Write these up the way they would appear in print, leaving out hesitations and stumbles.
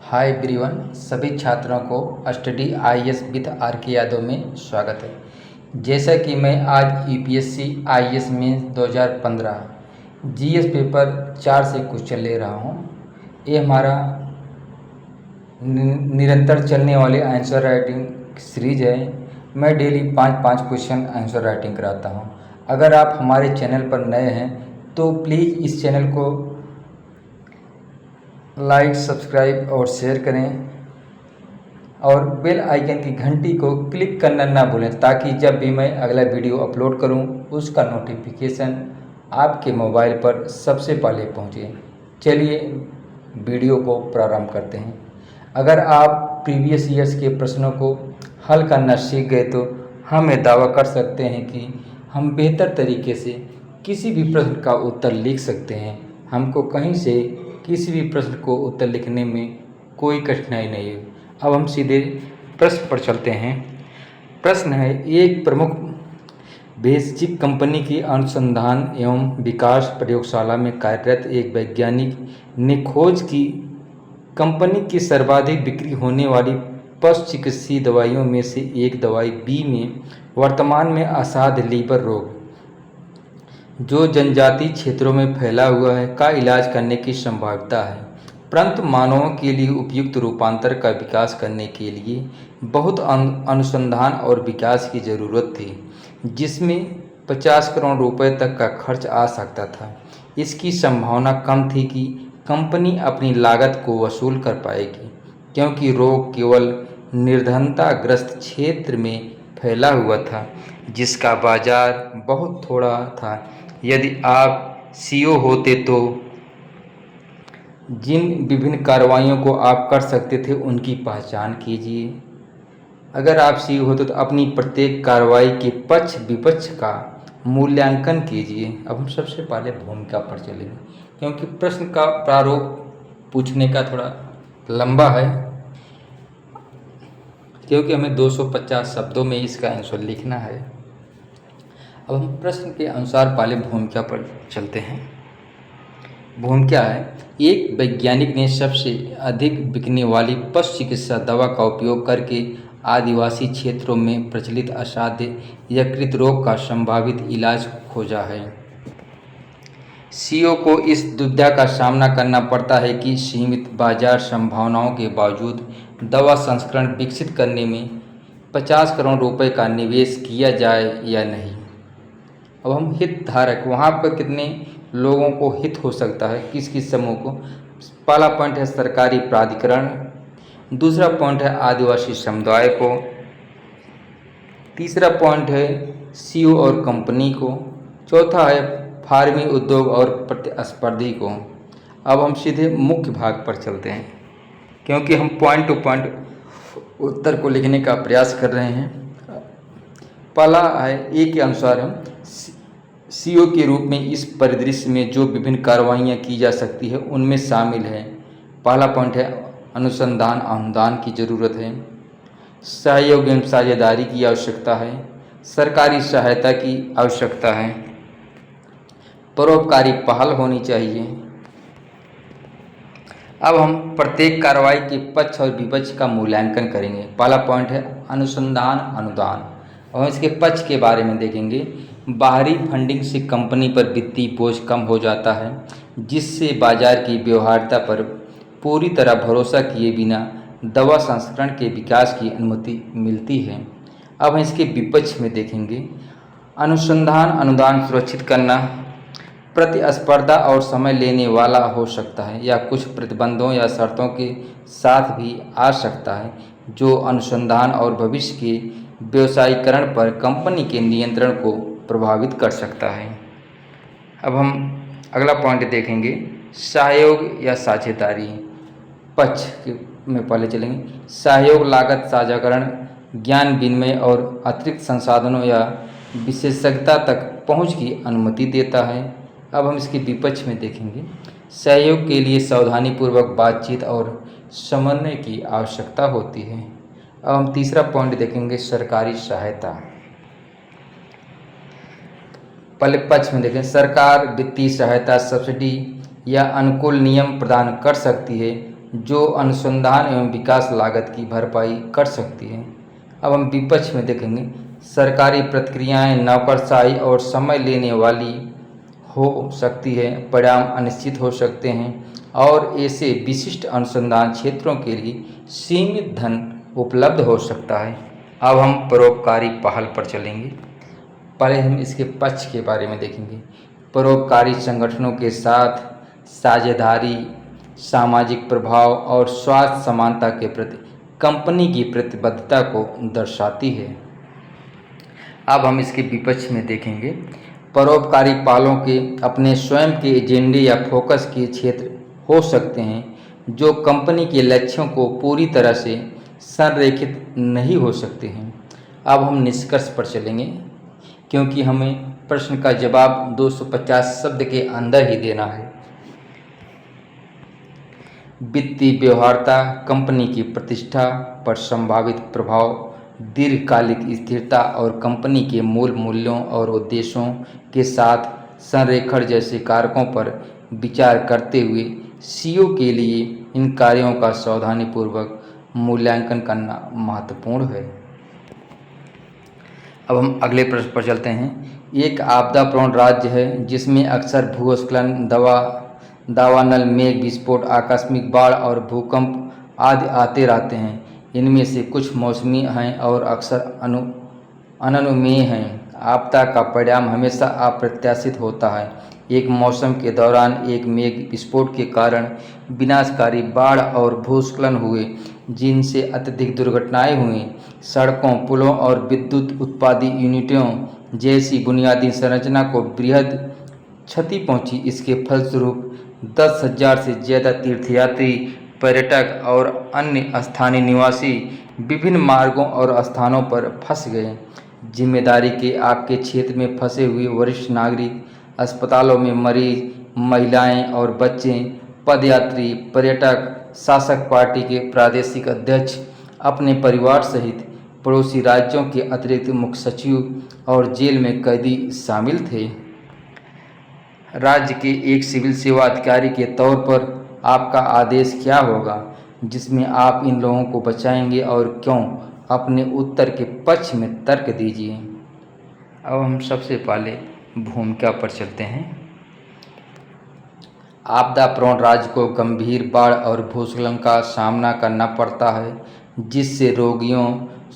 Hi everyone, सभी छात्रों को स्टडी आईएएस विद आर के यादव में स्वागत है। जैसा कि मैं आज UPSC IAS mains 2015 GS paper 4 से क्वेश्चन ले रहा हूं। ये हमारा निरंतर चलने वाले आंसर राइटिंग सीरीज है। मैं डेली 5-5 क्वेश्चन आंसर राइटिंग कराता हूं। अगर आप हमारे चैनल पर नए हैं तो प्लीज़ इस चैनल को लाइक, सब्सक्राइब और शेयर करें और बेल आइकन की घंटी को क्लिक करना ना भूलें, ताकि जब भी मैं अगला वीडियो अपलोड करूं उसका नोटिफिकेशन आपके मोबाइल पर सबसे पहले पहुंचे। चलिए वीडियो को प्रारंभ करते हैं। अगर आप प्रीवियस ईयर्स के प्रश्नों को हल करना सीख गए तो हम ये दावा कर सकते हैं कि हम बेहतर तरीके से किसी भी प्रश्न का उत्तर लिख सकते हैं। हमको कहीं से किसी भी प्रश्न को उत्तर लिखने में कोई कठिनाई नहीं है। अब हम सीधे प्रश्न पर चलते हैं। प्रश्न है, एक प्रमुख बेसिक कंपनी की अनुसंधान एवं विकास प्रयोगशाला में कार्यरत एक वैज्ञानिक ने खोज की कंपनी की सर्वाधिक बिक्री होने वाली पशु चिकित्सीय दवाइयों में से एक दवाई बी में वर्तमान में असाध्य लीवर रोग, जो जनजातीय क्षेत्रों में फैला हुआ है, का इलाज करने की संभाव्यता है। परंतु मानवों के लिए उपयुक्त रूपांतर का विकास करने के लिए बहुत अनुसंधान और विकास की ज़रूरत थी, जिसमें 50 करोड़ रुपए तक का खर्च आ सकता था। इसकी संभावना कम थी कि कंपनी अपनी लागत को वसूल कर पाएगी, क्योंकि रोग केवल निर्धनताग्रस्त क्षेत्र में फैला हुआ था, जिसका बाजार बहुत थोड़ा था। यदि आप सीईओ होते तो जिन विभिन्न कार्रवाइयों को आप कर सकते थे उनकी पहचान कीजिए। अगर आप सीईओ होते तो अपनी प्रत्येक कार्रवाई के पक्ष विपक्ष का मूल्यांकन कीजिए। अब हम सबसे पहले भूमिका पर चलेंगे, क्योंकि प्रश्न का प्रारूप पूछने का थोड़ा लंबा है, क्योंकि हमें 250 शब्दों में इसका आंसर लिखना है। अब हम प्रश्न के अनुसार पहले भूमिका पर चलते हैं। भूमिका है, एक वैज्ञानिक ने सबसे अधिक बिकने वाली पशु चिकित्सा दवा का उपयोग करके आदिवासी क्षेत्रों में प्रचलित असाध्य यकृत रोग का संभावित इलाज खोजा है। सीईओ को इस दुविधा का सामना करना पड़ता है कि सीमित बाजार संभावनाओं के बावजूद दवा संस्करण विकसित करने में 50 करोड़ रुपए का निवेश किया जाए या नहीं। अब हम हितधारक, वहाँ पर कितने लोगों को हित हो सकता है, किस किस समूह को। पहला पॉइंट है सरकारी प्राधिकरण, दूसरा पॉइंट है आदिवासी समुदाय को, तीसरा पॉइंट है सीईओ और कंपनी को, चौथा है फार्मी उद्योग और प्रतिस्पर्धी को। अब हम सीधे मुख्य भाग पर चलते हैं, क्योंकि हम पॉइंट टू पॉइंट उत्तर को लिखने का प्रयास कर रहे हैं। पहला है, ए के अनुसार हम सीईओ के रूप में इस परिदृश्य में जो विभिन्न कार्रवाइयाँ की जा सकती है उनमें शामिल है। पहला पॉइंट है अनुसंधान अनुदान की ज़रूरत है, सहयोग एवं साझेदारी की आवश्यकता है, सरकारी सहायता की आवश्यकता है, परोपकारी पहल होनी चाहिए। अब हम प्रत्येक कार्रवाई के पक्ष और विपक्ष का मूल्यांकन करेंगे। पहला पॉइंट है अनुसंधान अनुदान, और इसके पक्ष के बारे में देखेंगे। बाहरी फंडिंग से कंपनी पर वित्तीय बोझ कम हो जाता है, जिससे बाजार की व्यवहार्यता पर पूरी तरह भरोसा किए बिना दवा संस्करण के विकास की अनुमति मिलती है। अब हम इसके विपक्ष में देखेंगे। अनुसंधान अनुदान सुरक्षित करना प्रतिस्पर्धा और समय लेने वाला हो सकता है, या कुछ प्रतिबंधों या शर्तों के साथ भी आ सकता है, जो अनुसंधान और भविष्य के व्यवसायीकरण पर कंपनी के नियंत्रण को प्रभावित कर सकता है। अब हम अगला पॉइंट देखेंगे, सहयोग या साझेदारी। पक्ष में पहले चलेंगे। सहयोग लागत साझाकरण, ज्ञान विनिमय और अतिरिक्त संसाधनों या विशेषज्ञता तक पहुंच की अनुमति देता है। अब हम इसके विपक्ष में देखेंगे। सहयोग के लिए सावधानीपूर्वक बातचीत और समन्वय की आवश्यकता होती है। अब हम तीसरा पॉइंट देखेंगे, सरकारी सहायता। पहले पक्ष में देखें, सरकार वित्तीय सहायता, सब्सिडी या अनुकूल नियम प्रदान कर सकती है, जो अनुसंधान एवं विकास लागत की भरपाई कर सकती है। अब हम विपक्ष में देखेंगे, सरकारी प्रक्रियाएं नौकरशाही और समय लेने वाली हो सकती है, परिणाम अनिश्चित हो सकते हैं और ऐसे विशिष्ट अनुसंधान क्षेत्रों के लिए सीमित धन उपलब्ध हो सकता है। अब हम परोपकारी पहल पर चलेंगे। पहले हम इसके पक्ष के बारे में देखेंगे। परोपकारी संगठनों के साथ साझेदारी सामाजिक प्रभाव और स्वास्थ्य समानता के प्रति कंपनी की प्रतिबद्धता को दर्शाती है। अब हम इसके विपक्ष में देखेंगे। परोपकारी पहलों के अपने स्वयं के एजेंडे या फोकस के क्षेत्र हो सकते हैं जो कंपनी के लक्ष्यों को पूरी तरह से संरेखित नहीं हो सकते हैं। अब हम निष्कर्ष पर चलेंगे, क्योंकि हमें प्रश्न का जवाब 250 शब्द के अंदर ही देना है। वित्तीय व्यवहार्यता कंपनी की प्रतिष्ठा पर संभावित प्रभाव, दीर्घकालिक स्थिरता और कंपनी के मूल मूल्यों और उद्देश्यों के साथ संरेखण जैसे कारकों पर विचार करते हुए सीईओ के लिए इन कार्यों का सावधानीपूर्वक मूल्यांकन करना महत्वपूर्ण है। अब हम अगले प्रश्न पर चलते हैं। एक आपदा प्रवण राज्य है जिसमें अक्सर भूस्खलन, दावानल, मेघ विस्फोट, आकस्मिक बाढ़ और भूकंप आदि आते रहते हैं। इनमें से कुछ मौसमी हैं और अक्सर अननुमेय हैं। आपदा का परिणाम हमेशा अप्रत्याशित होता है। एक मौसम के दौरान एक मेघ विस्फोट के कारण विनाशकारी बाढ़ और भूस्खलन हुए, जिनसे अत्यधिक दुर्घटनाएं हुई। सड़कों, पुलों और विद्युत उत्पादी यूनिटों जैसी बुनियादी संरचना को बृहद क्षति पहुंची। इसके फलस्वरूप 10,000 से ज़्यादा तीर्थयात्री, पर्यटक और अन्य स्थानीय निवासी विभिन्न मार्गों और स्थानों पर फंस गए। जिम्मेदारी के आपके क्षेत्र में फंसे हुए वरिष्ठ नागरिक, अस्पतालों में मरीज, महिलाएं और बच्चे, पदयात्री, पर्यटक, शासक पार्टी के प्रादेशिक अध्यक्ष, अपने परिवार सहित पड़ोसी राज्यों के अतिरिक्त मुख्य सचिव और जेल में कैदी शामिल थे। राज्य के एक सिविल सेवा अधिकारी के तौर पर आपका आदेश क्या होगा जिसमें आप इन लोगों को बचाएंगे और क्यों? अपने उत्तर के पक्ष में तर्क दीजिए। अब हम सबसे पहले भूमिका पर चलते हैं। आपदा प्रवण राज्य को गंभीर बाढ़ और भूस्खलन का सामना करना पड़ता है, जिससे रोगियों,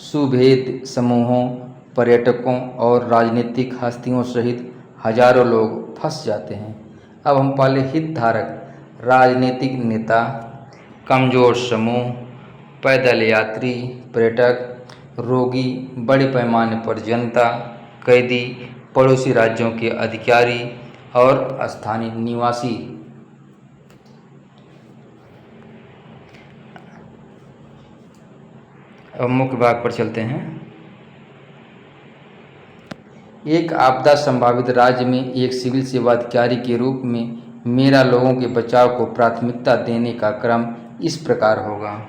सुभेद समूहों, पर्यटकों और राजनीतिक हस्तियों सहित हजारों लोग फंस जाते हैं। अब हम पहले हितधारक, राजनीतिक नेता, कमजोर समूह, पैदल यात्री, पर्यटक, रोगी, बड़े पैमाने पर जनता, कैदी, पड़ोसी राज्यों के अधिकारी और स्थानीय निवासी। अब मुख्य भाग पर चलते हैं। एक आपदा संभावित राज्य में एक सिविल सेवा अधिकारी के रूप में मेरा लोगों के बचाव को प्राथमिकता देने का क्रम इस प्रकार होगा।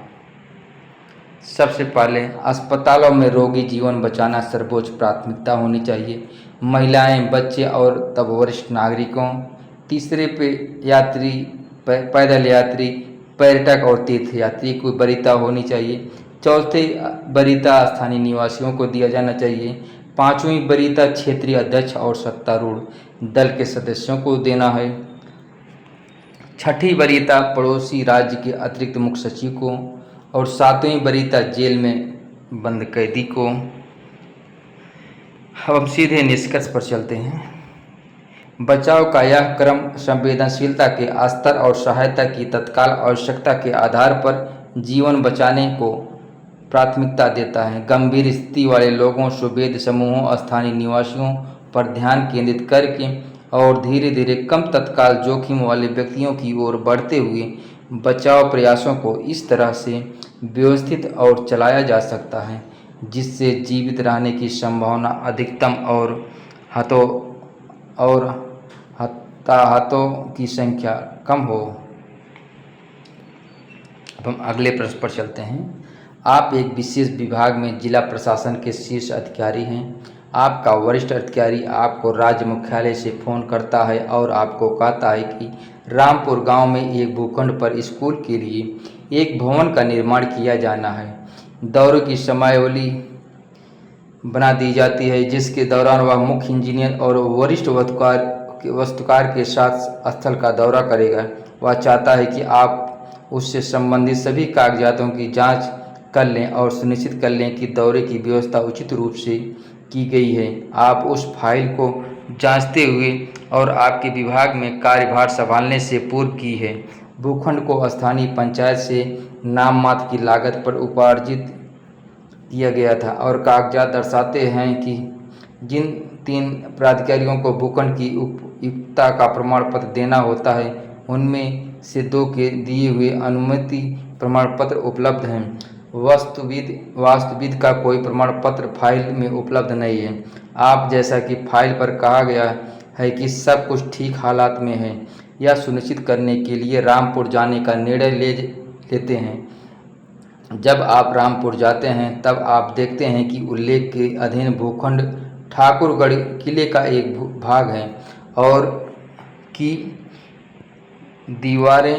सबसे पहले अस्पतालों में रोगी जीवन बचाना सर्वोच्च प्राथमिकता होनी चाहिए। महिलाएं, बच्चे और तब वरिष्ठ नागरिकों। तीसरे पे यात्री, पैदल यात्री, पर्यटक और तीर्थयात्री को वरीयता होनी चाहिए। चौथे वरीयता स्थानीय निवासियों को दिया जाना चाहिए। पांचवी वरीयता क्षेत्रीय अध्यक्ष और सत्तारूढ़ दल के सदस्यों को देना है। छठी वरीयता पड़ोसी राज्य के अतिरिक्त मुख्य सचिव को और सातवीं वरीयता जेल में बंद कैदी को। अब हम सीधे निष्कर्ष पर चलते हैं। बचाव का यह क्रम संवेदनशीलता के स्तर और सहायता की तत्काल आवश्यकता के आधार पर जीवन बचाने को प्राथमिकता देता है। गंभीर स्थिति वाले लोगों, सुभेद समूहों, स्थानीय निवासियों पर ध्यान केंद्रित करके और धीरे धीरे कम तत्काल जोखिम वाले व्यक्तियों की ओर बढ़ते हुए बचाव प्रयासों को इस तरह से व्यवस्थित और चलाया जा सकता है जिससे जीवित रहने की संभावना अधिकतम और हताहतों की संख्या कम हो। अब हम अगले प्रश्न पर चलते हैं। आप एक विशेष विभाग में जिला प्रशासन के शीर्ष अधिकारी हैं। आपका वरिष्ठ अधिकारी आपको राज्य मुख्यालय से फ़ोन करता है और आपको कहता है कि रामपुर गांव में एक भूखंड पर स्कूल के लिए एक भवन का निर्माण किया जाना है। दौरे की समयावली बना दी जाती है, जिसके दौरान वह मुख्य इंजीनियर और वरिष्ठ वास्तुकार के साथ स्थल का दौरा करेगा। वह चाहता है कि आप उससे संबंधित सभी कागजातों की जांच कर लें और सुनिश्चित कर लें कि दौरे की व्यवस्था उचित रूप से की गई है। आप उस फाइल को जांचते हुए और आपके विभाग में कार्यभार संभालने से पूर्व की है। भूखंड को स्थानीय पंचायत से नाम मात्र की लागत पर उपार्जित किया गया था और कागजात दर्शाते हैं कि जिन 3 प्राधिकारियों को भूखंड की उपयुक्तता का प्रमाण पत्र देना होता है, उनमें से 2 के दिए हुए अनुमति प्रमाण पत्र उपलब्ध हैं। वास्तुविद का कोई प्रमाण पत्र फाइल में उपलब्ध नहीं है। आप जैसा कि फाइल पर कहा गया है कि सब कुछ ठीक हालात में है, यह सुनिश्चित करने के लिए रामपुर जाने का निर्णय लेते हैं। जब आप रामपुर जाते हैं तब आप देखते हैं कि उल्लेख के अधीन भूखंड ठाकुरगढ़ किले का एक भाग है और की दीवारें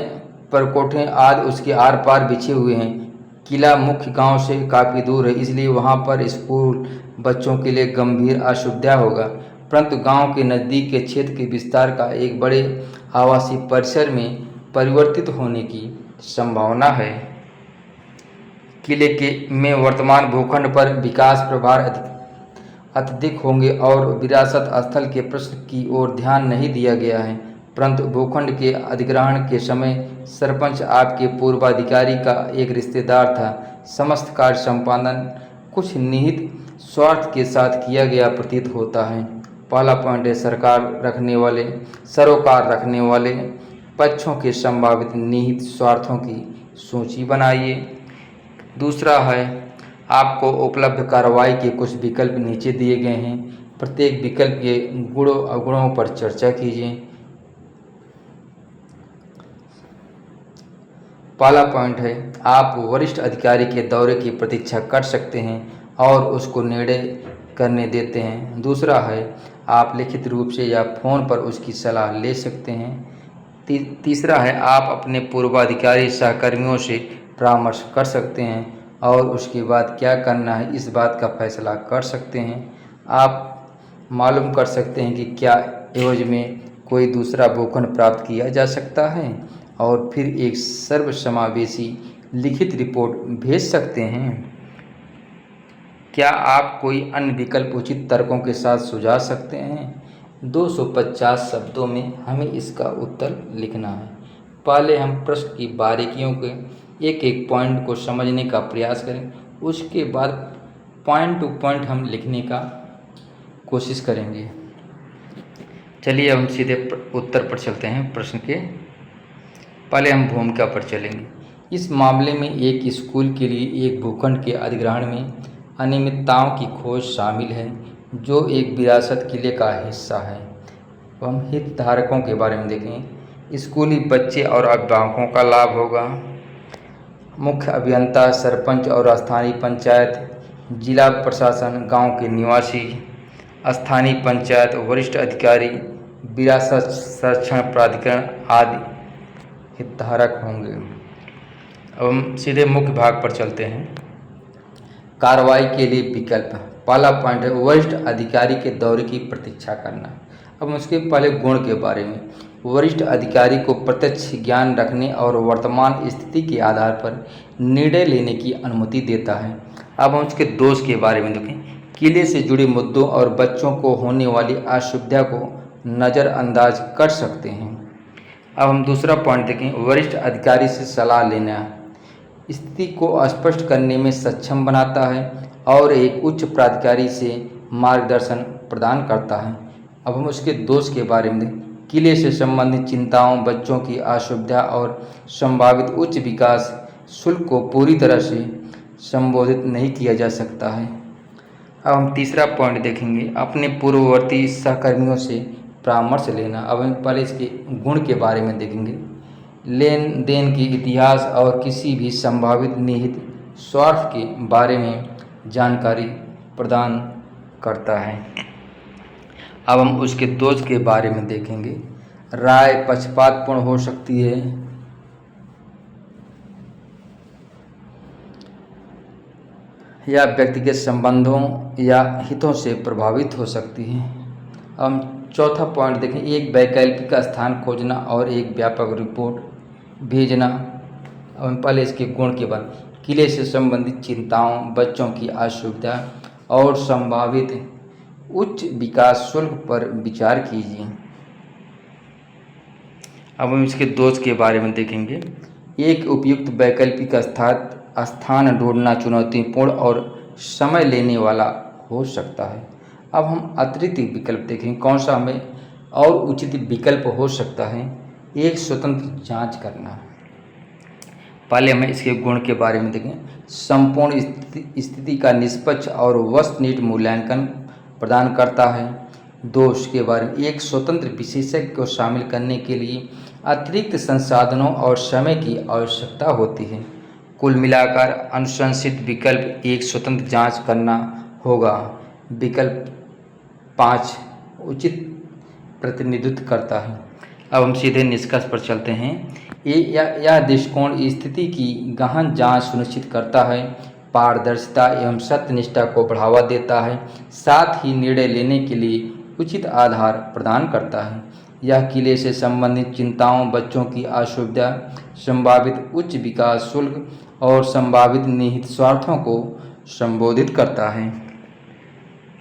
परकोटे आदि उसके आर पार बिछे हुए हैं। किला मुख्य गांव से काफ़ी दूर है, इसलिए वहां पर स्कूल बच्चों के लिए गंभीर असुविधा होगा, परंतु गांव के नज़दीक के क्षेत्र के विस्तार का एक बड़े आवासीय परिसर में परिवर्तित होने की संभावना है। किले में वर्तमान भूखंड पर विकास प्रभार अत्यधिक होंगे और विरासत स्थल के प्रश्न की ओर ध्यान नहीं दिया गया है, परंतु भूखंड के अधिग्रहण के समय सरपंच आपके पूर्वाधिकारी का एक रिश्तेदार था। समस्त कार्य संपादन कुछ निहित स्वार्थ के साथ किया गया प्रतीत होता है। पहला पॉइंट है सरोकार रखने वाले पक्षों के संभावित निहित स्वार्थों की सूची बनाइए। दूसरा है आपको उपलब्ध कार्रवाई के कुछ विकल्प नीचे दिए गए हैं, प्रत्येक विकल्प के गुणों अवगुणों पर चर्चा कीजिए। पहला पॉइंट है आप वरिष्ठ अधिकारी के दौरे की प्रतीक्षा कर सकते हैं और उसको निर्णय करने देते हैं। दूसरा है आप लिखित रूप से या फ़ोन पर उसकी सलाह ले सकते हैं। तीसरा है आप अपने पूर्वाधिकारी सहकर्मियों से परामर्श कर सकते हैं और उसके बाद क्या करना है इस बात का फैसला कर सकते हैं। आप मालूम कर सकते हैं कि क्या एवज में कोई दूसरा भूखंड प्राप्त किया जा सकता है और फिर एक सर्वसमावेशी लिखित रिपोर्ट भेज सकते हैं। क्या आप कोई अन्य विकल्प उचित तर्कों के साथ सुझा सकते हैं? 250 शब्दों में हमें इसका उत्तर लिखना है। पहले हम प्रश्न की बारीकियों के एक एक पॉइंट को समझने का प्रयास करें, उसके बाद पॉइंट टू पॉइंट हम लिखने का कोशिश करेंगे। चलिए हम सीधे उत्तर पर चलते हैं। प्रश्न के पहले हम भूमिका पर चलेंगे। इस मामले में एक स्कूल के लिए एक भूखंड के अधिग्रहण में अनियमितताओं की खोज शामिल है, जो एक विरासत किले का हिस्सा है। अब हम हितधारकों के बारे में देखें। स्कूली बच्चे और अभिभावकों का लाभ होगा। मुख्य अभियंता, सरपंच और स्थानीय पंचायत, जिला प्रशासन, गांव के निवासी, स्थानीय पंचायत, वरिष्ठ अधिकारी, विरासत संरक्षण प्राधिकरण आदि हितधारक होंगे। अब हम सीधे मुख्य भाग पर चलते हैं। कार्रवाई के लिए विकल्प। पहला पॉइंट है वरिष्ठ अधिकारी के दौरे की प्रतीक्षा करना। अब उसके पहले गुण के बारे में। वरिष्ठ अधिकारी को प्रत्यक्ष ज्ञान रखने और वर्तमान स्थिति के आधार पर निर्णय लेने की अनुमति देता है। अब हम उसके दोष के बारे में देखें। किले से जुड़े मुद्दों और बच्चों को होने वाली असुविधा को नज़रअंदाज कर सकते हैं। अब हम दूसरा पॉइंट देखें। वरिष्ठ अधिकारी से सलाह लेना स्थिति को स्पष्ट करने में सक्षम बनाता है और एक उच्च प्राधिकारी से मार्गदर्शन प्रदान करता है। अब हम उसके दोष के बारे में देखें। किले से संबंधित चिंताओं, बच्चों की असुविधा और संभावित उच्च विकास शुल्क को पूरी तरह से संबोधित नहीं किया जा सकता है। अब हम तीसरा पॉइंट देखेंगे। अपने पूर्ववर्ती सहकर्मियों से परामर्श लेना। अब हम पहले इसके गुण के बारे में देखेंगे। लेन देन के इतिहास और किसी भी संभावित निहित स्वार्थ के बारे में जानकारी प्रदान करता है। अब हम उसके दोष के बारे में देखेंगे। राय पक्षपातपूर्ण हो सकती है, या व्यक्तिगत संबंधों या हितों से प्रभावित हो सकती है। हम चौथा पॉइंट देखें, एक वैकल्पिक स्थान खोजना और एक व्यापक रिपोर्ट भेजना। हम पहले इसके गुण के बाद, किले से संबंधित चिंताओं, बच्चों की असुविधा और संभावित उच्च विकास शुल्क पर विचार कीजिए। अब हम इसके दोष के बारे में देखेंगे। एक उपयुक्त वैकल्पिक स्थान ढूंढना चुनौतीपूर्ण और समय लेने वाला हो सकता है। अब हम अतिरिक्त विकल्प देखेंगे, कौन सा हमें और उचित विकल्प हो सकता है। एक स्वतंत्र जांच करना। पहले हमें इसके गुण के बारे में देखें। संपूर्ण स्थिति का निष्पक्ष और वस्तुनिष्ठ मूल्यांकन प्रदान करता है। दोष के बारे में, एक स्वतंत्र विशेषज्ञ को शामिल करने के लिए अतिरिक्त संसाधनों और समय की आवश्यकता होती है। कुल मिलाकर अनुशंसित विकल्प एक स्वतंत्र जांच करना होगा। विकल्प 5 उचित प्रतिनिधित्व करता है। अब हम सीधे निष्कर्ष पर चलते हैं। यह दृष्टिकोण स्थिति की गहन जांच सुनिश्चित करता है, पारदर्शिता एवं सत्यनिष्ठा को बढ़ावा देता है, साथ ही निर्णय लेने के लिए उचित आधार प्रदान करता है। यह किले से संबंधित चिंताओं, बच्चों की असुविधा, संभावित उच्च विकास शुल्क और संभावित निहित स्वार्थों को संबोधित करता है।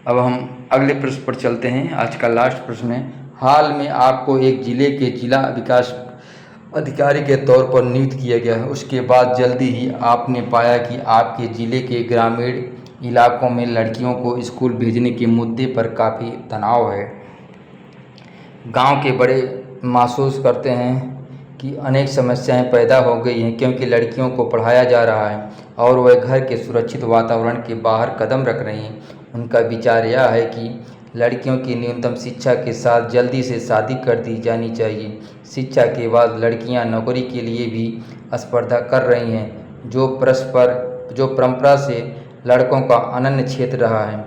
अब हम अगले प्रश्न पर चलते हैं। आज का लास्ट प्रश्न है, हाल में आपको एक जिले के जिला विकास अधिकारी के तौर पर नियुक्त किया गया है। उसके बाद जल्दी ही आपने पाया कि आपके जिले के ग्रामीण इलाकों में लड़कियों को स्कूल भेजने के मुद्दे पर काफ़ी तनाव है। गांव के बड़े महसूस करते हैं कि अनेक समस्याएं पैदा हो गई हैं, क्योंकि लड़कियों को पढ़ाया जा रहा है और वह घर के सुरक्षित वातावरण के बाहर कदम रख रही हैं। उनका विचार यह है कि लड़कियों की न्यूनतम शिक्षा के साथ जल्दी से शादी कर दी जानी चाहिए। शिक्षा के बाद लड़कियां नौकरी के लिए भी स्पर्धा कर रही हैं, जो परंपरा से लड़कों का अनन्य क्षेत्र रहा है,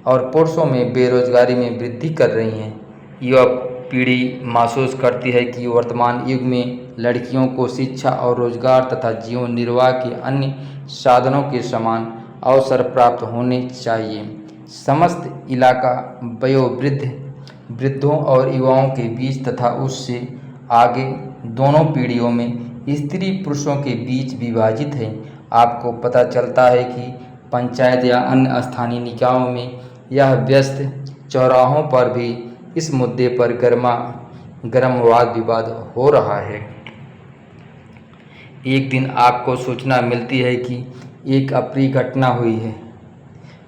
और पुरुषों में बेरोजगारी में वृद्धि कर रही हैं। युवा पीढ़ी महसूस करती है कि वर्तमान युग में लड़कियों को शिक्षा और रोजगार तथा जीवन निर्वाह के अन्य साधनों के समान अवसर प्राप्त होने चाहिए। समस्त इलाका वयोवृद्धों और युवाओं के बीच तथा उससे आगे दोनों पीढ़ियों में स्त्री पुरुषों के बीच विभाजित है। आपको पता चलता है कि पंचायत या अन्य स्थानीय निकायों में यह व्यस्त चौराहों पर भी इस मुद्दे पर गर्म वाद विवाद हो रहा है। एक दिन आपको सूचना मिलती है कि एक अप्रिय घटना हुई है।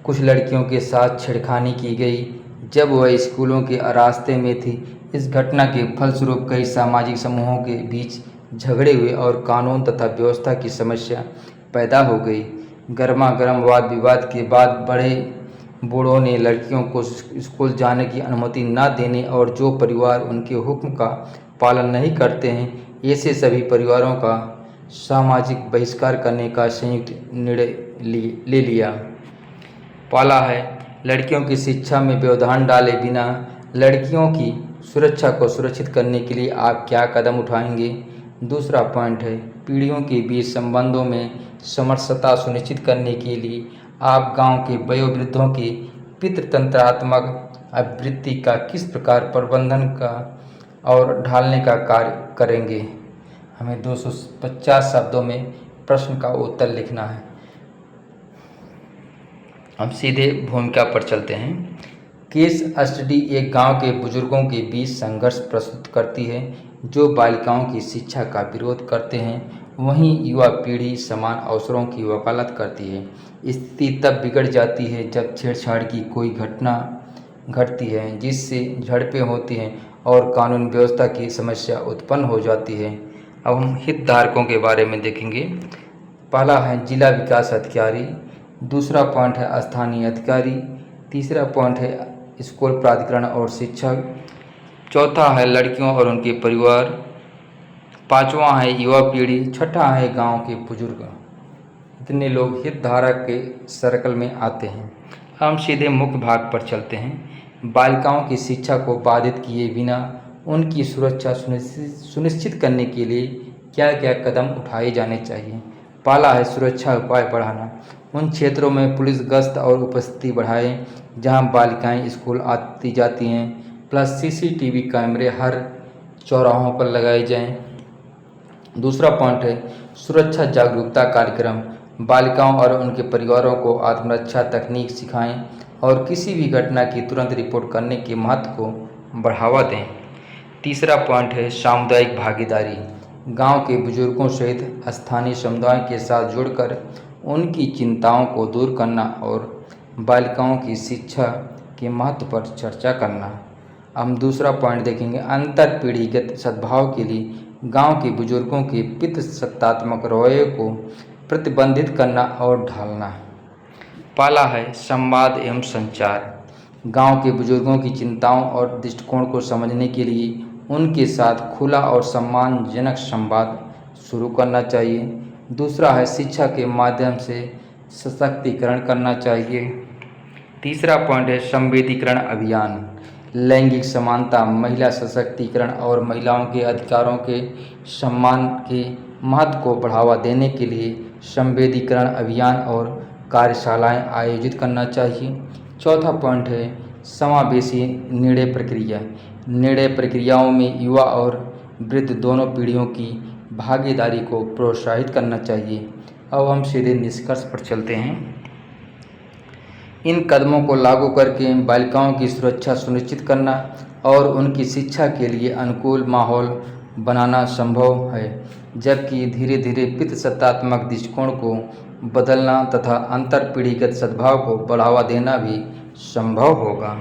कुछ लड़कियों के साथ छेड़खानी की गई जब वह स्कूलों के रास्ते में थी। इस घटना के फलस्वरूप कई सामाजिक समूहों के बीच झगड़े हुए और कानून तथा व्यवस्था की समस्या पैदा हो गई। गर्म वाद विवाद के बाद बड़े बूढ़ों ने लड़कियों को स्कूल जाने की अनुमति न देने और जो परिवार उनके हुक्म का पालन नहीं करते हैं, ऐसे सभी परिवारों का सामाजिक बहिष्कार करने का संयुक्त निर्णय ले लिया। पहला है, लड़कियों की शिक्षा में व्यवधान डाले बिना लड़कियों की सुरक्षा को सुरक्षित करने के लिए आप क्या कदम उठाएंगे। दूसरा पॉइंट है, पीढ़ियों के बीच संबंधों में समरसता सुनिश्चित करने के लिए आप गांव के वयोवृद्धों के पितृतंत्रात्मक आवृत्ति का किस प्रकार प्रबंधन का और ढालने का कार्य करेंगे। हमें 250 शब्दों में प्रश्न का उत्तर लिखना है। हम सीधे भूमिका पर चलते हैं। केस स्टडी एक गांव के बुजुर्गों के बीच संघर्ष प्रस्तुत करती है जो बालिकाओं की शिक्षा का विरोध करते हैं। वहीं युवा पीढ़ी समान अवसरों की वकालत करती है। स्थिति तब बिगड़ जाती है जब छेड़छाड़ की कोई घटना घटती है, जिससे झड़पें होती हैं और कानून व्यवस्था की समस्या उत्पन्न हो जाती है। अब हम हितधारकों के बारे में देखेंगे। पहला है जिला विकास अधिकारी, दूसरा पॉइंट है स्थानीय अधिकारी, तीसरा पॉइंट है स्कूल प्राधिकरण और शिक्षक, चौथा है लड़कियों और उनके परिवार, पांचवा है युवा पीढ़ी, छठा है गांव के बुजुर्ग। इतने लोग हितधारक के सर्कल में आते हैं। हम सीधे मुख्य भाग पर चलते हैं। बालिकाओं की शिक्षा को बाधित किए बिना उनकी सुरक्षा सुनिश्चित करने के लिए क्या क्या कदम उठाए जाने चाहिए। पहला है सुरक्षा उपाय बढ़ाना। उन क्षेत्रों में पुलिस गश्त और उपस्थिति बढ़ाएं जहां बालिकाएं स्कूल आती जाती हैं, प्लस सीसीटीवी कैमरे हर चौराहों पर लगाए जाएं। दूसरा पॉइंट है सुरक्षा जागरूकता कार्यक्रम। बालिकाओं और उनके परिवारों को आत्मरक्षा तकनीक सिखाएं और किसी भी घटना की तुरंत रिपोर्ट करने के महत्व को बढ़ावा दें। तीसरा पॉइंट है सामुदायिक भागीदारी। गांव के बुजुर्गों सहित स्थानीय समुदाय के साथ जुड़कर उनकी चिंताओं को दूर करना और बालिकाओं की शिक्षा के महत्व पर चर्चा करना। हम दूसरा पॉइंट देखेंगे अंतर पीढ़ीगत सद्भाव के लिए गांव के बुजुर्गों के पितृसत्तात्मक रवैये को प्रतिबंधित करना और ढालना। पहला है संवाद एवं संचार। गांव के बुजुर्गों की चिंताओं और दृष्टिकोण को समझने के लिए उनके साथ खुला और सम्मानजनक संवाद शुरू करना चाहिए। दूसरा है शिक्षा के माध्यम से सशक्तिकरण करना चाहिए। तीसरा पॉइंट है संवेदीकरण अभियान। लैंगिक समानता, महिला सशक्तिकरण और महिलाओं के अधिकारों के सम्मान के महत्व को बढ़ावा देने के लिए संवेदीकरण अभियान और कार्यशालाएं आयोजित करना चाहिए। चौथा पॉइंट है समावेशी निर्णय प्रक्रिया। निर्णय प्रक्रियाओं में युवा और वृद्ध दोनों पीढ़ियों की भागीदारी को प्रोत्साहित करना चाहिए। अब हम सीधे निष्कर्ष पर चलते हैं। इन कदमों को लागू करके बालिकाओं की सुरक्षा सुनिश्चित करना और उनकी शिक्षा के लिए अनुकूल माहौल बनाना संभव है, जबकि धीरे धीरे पितृसत्तात्मक दृष्टिकोण को बदलना तथा अंतर पीढ़ीगत सद्भाव को बढ़ावा देना भी संभव होगा।